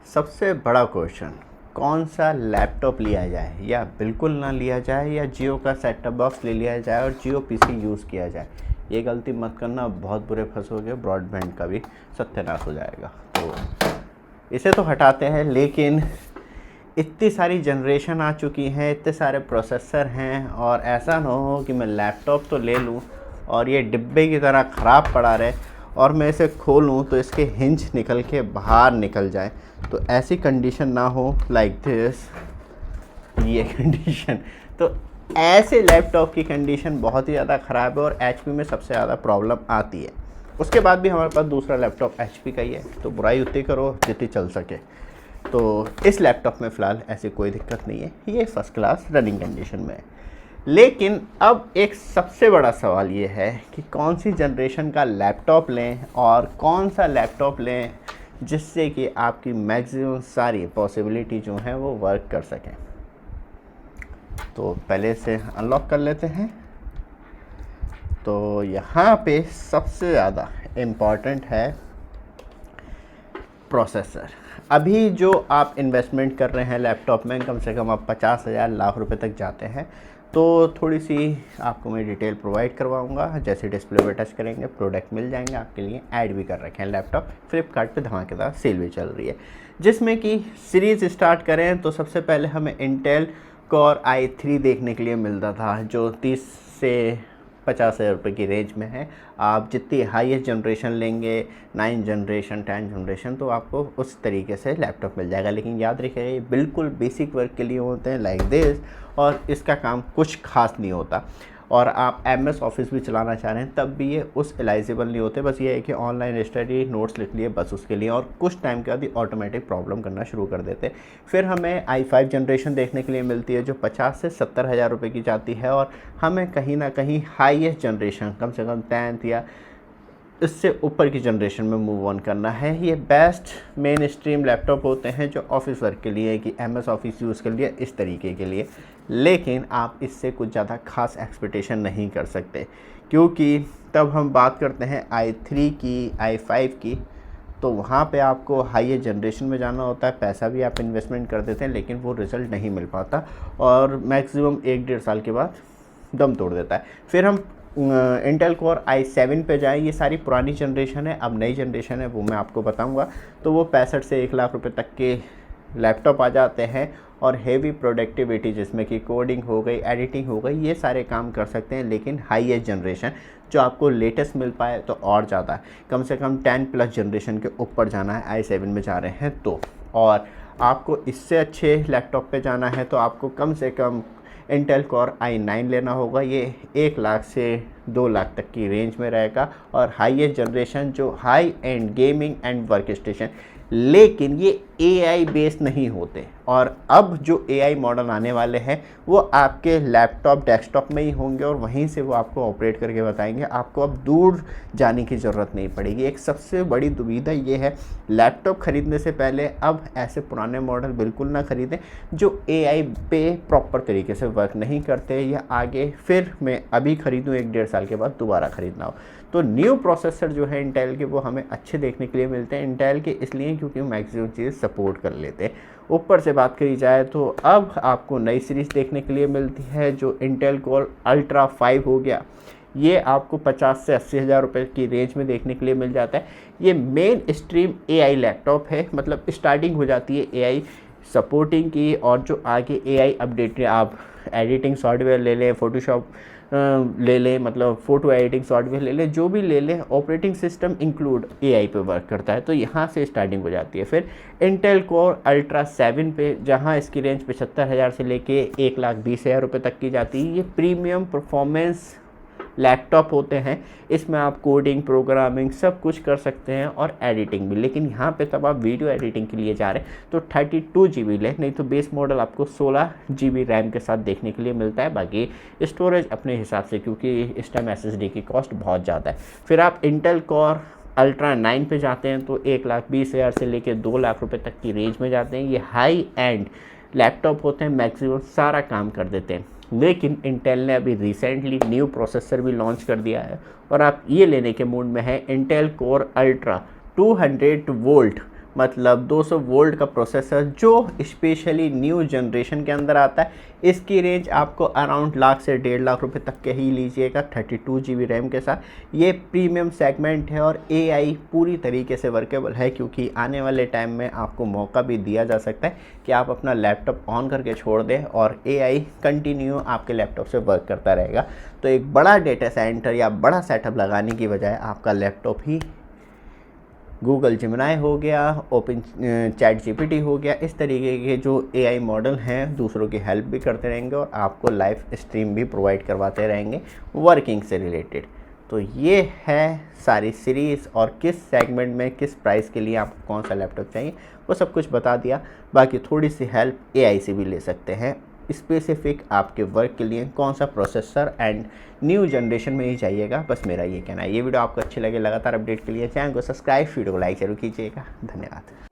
सबसे बड़ा क्वेश्चन, कौन सा लैपटॉप लिया जाए या बिल्कुल ना लिया जाए या जियो का सेटअप बॉक्स ले लिया जाए और जियो पीसी यूज़ किया जाए। ये गलती मत करना, बहुत बुरे फंसोगे, ब्रॉडबैंड का भी सत्यानाश हो जाएगा। तो इसे तो हटाते हैं, लेकिन इतनी सारी जनरेशन आ चुकी हैं, इतने सारे प्रोसेसर हैं, और ऐसा ना हो कि मैं लैपटॉप तो ले लूँ और ये डिब्बे की तरह ख़राब पड़ा रहे और मैं इसे खोलूँ तो इसके हिंज निकल के बाहर निकल जाए। तो ऐसी कंडीशन ना हो, लाइक दिस, ये कंडीशन। तो ऐसे लैपटॉप की कंडीशन बहुत ही ज़्यादा ख़राब है और HP में सबसे ज़्यादा प्रॉब्लम आती है। उसके बाद भी हमारे पास दूसरा लैपटॉप HP का ही है, तो बुराई उतनी करो जितनी चल सके। तो इस लैपटॉप में फ़िलहाल ऐसी कोई दिक्कत नहीं है, ये फर्स्ट क्लास रनिंग कंडीशन में है। लेकिन अब एक सबसे बड़ा सवाल ये है कि कौन सी जनरेशन का लैपटॉप लें और कौन सा लैपटॉप लें जिससे कि आपकी मैक्सिमम सारी पॉसिबिलिटी जो हैं वो वर्क कर सकें। तो पहले से अनलॉक कर लेते हैं। तो यहाँ पे सबसे ज़्यादा इम्पॉर्टेंट है प्रोसेसर। अभी जो आप इन्वेस्टमेंट कर रहे हैं लैपटॉप में, कम से कम आप 50,000 लाख रुपए तक जाते हैं, तो थोड़ी सी आपको मैं डिटेल प्रोवाइड करवाऊंगा। जैसे डिस्प्ले पे टच करेंगे प्रोडक्ट मिल जाएंगे आपके लिए। ऐड भी कर रखे हैं लैपटॉप, फ्लिपकार्ट पे धमाकेदार सेल भी चल रही है, जिसमें कि सीरीज़ स्टार्ट करें तो सबसे पहले हमें इंटेल कोर i3 देखने के लिए मिलता था, जो 30 से 50,000 रुपये की रेंज में है। आप जितनी हाईएस्ट जनरेशन लेंगे, 9 जनरेशन 10 जनरेशन, तो आपको उस तरीके से लैपटॉप मिल जाएगा। लेकिन याद रखिएगा, ये बिल्कुल बेसिक वर्क के लिए होते हैं, लाइक दिस, और इसका काम कुछ खास नहीं होता। और आप MS ऑफिस भी चलाना चाह रहे हैं तब भी ये उस एलाइजिबल नहीं होते। बस ये है कि ऑनलाइन स्टडी नोट्स लिख लिए बस उसके लिए, और कुछ टाइम के बाद ही ऑटोमेटिक प्रॉब्लम करना शुरू कर देते। फिर हमें i5 जनरेशन देखने के लिए मिलती है, जो 50 से 70,000 रुपये की जाती है, और हमें कहीं ना कहीं हाईएस्ट जनरेशन, कम से कम 10th या इससे ऊपर की जनरेशन में मूव ऑन करना है। ये बेस्ट मेन स्ट्रीम लैपटॉप होते हैं जो ऑफिस वर्क के लिए, कि MS ऑफिस यूज़ के लिए, इस तरीके के लिए। लेकिन आप इससे कुछ ज़्यादा खास एक्सपेक्टेशन नहीं कर सकते, क्योंकि तब हम बात करते हैं i3 की, i5 की, तो वहाँ पे आपको हाईएस्ट जनरेशन में जाना होता है। पैसा भी आप इन्वेस्टमेंट कर देते हैं, लेकिन वो रिज़ल्ट नहीं मिल पाता और मैक्सिमम 1-1.5 साल के बाद दम तोड़ देता है। फिर हम इंटेल कोर i7 पे जाएँ। ये सारी पुरानी जनरेशन है, अब नई जनरेशन है, वो मैं आपको बताऊंगा। तो वो 65 से 1 लाख रुपए तक के लैपटॉप आ जाते हैं, और हेवी प्रोडक्टिविटी जिसमें कि कोडिंग हो गई, एडिटिंग हो गई, ये सारे काम कर सकते हैं। लेकिन हाईएस्ट जनरेशन जो आपको लेटेस्ट मिल पाए तो और ज़्यादा, कम से कम 10+ जनरेशन के ऊपर जाना है, i7 में जा रहे हैं तो। और आपको इससे अच्छे लैपटॉप पे जाना है तो आपको कम से कम इंटेल कोर i9 लेना होगा। ये 1 लाख से 2 लाख तक की रेंज में रहेगा, और हाईएस्ट जनरेशन जो high and gaming and work station, लेकिन ये AI बेस्ड नहीं होते। और अब जो AI मॉडल आने वाले हैं वो आपके लैपटॉप डेस्कटॉप में ही होंगे, और वहीं से वो आपको ऑपरेट करके बताएंगे। आपको अब दूर जाने की ज़रूरत नहीं पड़ेगी। एक सबसे बड़ी दुविधा ये है, लैपटॉप ख़रीदने से पहले अब ऐसे पुराने मॉडल बिल्कुल ना ख़रीदें जो AI पे प्रॉपर तरीके से वर्क नहीं करते, या आगे फिर मैं अभी ख़रीदूँ 1-1.5 साल के बाद दोबारा ख़रीदना हो। तो न्यू प्रोसेसर जो है इंटेल के, वो हमें अच्छे देखने के लिए मिलते हैं। इंटेल के इसलिए क्योंकि मैक्सिमम चीज़ सपोर्ट कर लेते हैं। ऊपर से बात करी जाए तो अब आपको नई सीरीज़ देखने के लिए मिलती है, जो इंटेल कोर अल्ट्रा 5 हो गया। ये आपको 50 से 80,000 रुपये की रेंज में देखने के लिए मिल जाता है। ये मेन स्ट्रीम AI लैपटॉप है, मतलब स्टार्टिंग हो जाती है AI सपोर्टिंग की, और जो आगे AI अपडेट, आप एडिटिंग सॉफ्टवेयर ले लें, फोटोशॉप ले लें, मतलब फ़ोटो एडिटिंग सॉफ्टवेयर ले लें, जो भी ले लें, ऑपरेटिंग सिस्टम इंक्लूड AI पे वर्क करता है, तो यहाँ से स्टार्टिंग हो जाती है। फिर इंटेल कोर अल्ट्रा 7 पे, जहाँ इसकी रेंज 75,000 से लेके 1,20,000 रुपये तक की जाती है। ये प्रीमियम परफॉर्मेंस लैपटॉप होते हैं, इसमें आप कोडिंग, प्रोग्रामिंग सब कुछ कर सकते हैं, और एडिटिंग भी। लेकिन यहाँ पे तब आप वीडियो एडिटिंग के लिए जा रहे हैं तो 32 GB लें, नहीं तो बेस मॉडल आपको 16 GB रैम के साथ देखने के लिए मिलता है। बाकी स्टोरेज अपने हिसाब से, क्योंकि इस टाइम SSD की कॉस्ट बहुत ज़्यादा है। फिर आप इंटेल कोर अल्ट्रा 9 पे जाते हैं तो 1,20,000 से लेकर 2 लाख रुपये तक की रेंज में जाते हैं। ये हाई एंड लैपटॉप होते हैं, मैक्सिमम सारा काम कर देते हैं। लेकिन इंटेल ने अभी रिसेंटली न्यू प्रोसेसर भी लॉन्च कर दिया है, और आप ये लेने के मूड में हैं इंटेल कोर अल्ट्रा 200 वोल्ट मतलब 200 वोल्ट का प्रोसेसर जो स्पेशली न्यू जनरेशन के अंदर आता है। इसकी रेंज आपको अराउंड लाख से 1.5 लाख रुपए तक के ही लीजिएगा 32 GB रैम के साथ। ये प्रीमियम सेगमेंट है और AI पूरी तरीके से वर्केबल है, क्योंकि आने वाले टाइम में आपको मौका भी दिया जा सकता है कि आप अपना लैपटॉप ऑन करके छोड़ दें और AI कंटिन्यू आपके लैपटॉप से वर्क करता रहेगा। तो एक बड़ा डेटा सेंटर या बड़ा सेटअप लगाने की बजाय आपका लैपटॉप ही गूगल जेमिनी हो गया, ओपन चैट GPT हो गया, इस तरीके के जो AI मॉडल हैं दूसरों की हेल्प भी करते रहेंगे और आपको लाइव स्ट्रीम भी प्रोवाइड करवाते रहेंगे वर्किंग से रिलेटेड। तो ये है सारी सीरीज़ और किस सेगमेंट में किस प्राइस के लिए आपको कौन सा लैपटॉप चाहिए वो सब कुछ बता दिया। बाकी थोड़ी सी हेल्प AI से भी ले सकते हैं, स्पेसिफिक आपके वर्क के लिए कौन सा प्रोसेसर एंड न्यू जनरेशन में ही चाहिएगा। बस मेरा ये कहना है। ये वीडियो आपको अच्छी लगे, लगातार अपडेट के लिए चैनल को सब्सक्राइब, वीडियो को लाइक जरूर कीजिएगा। धन्यवाद।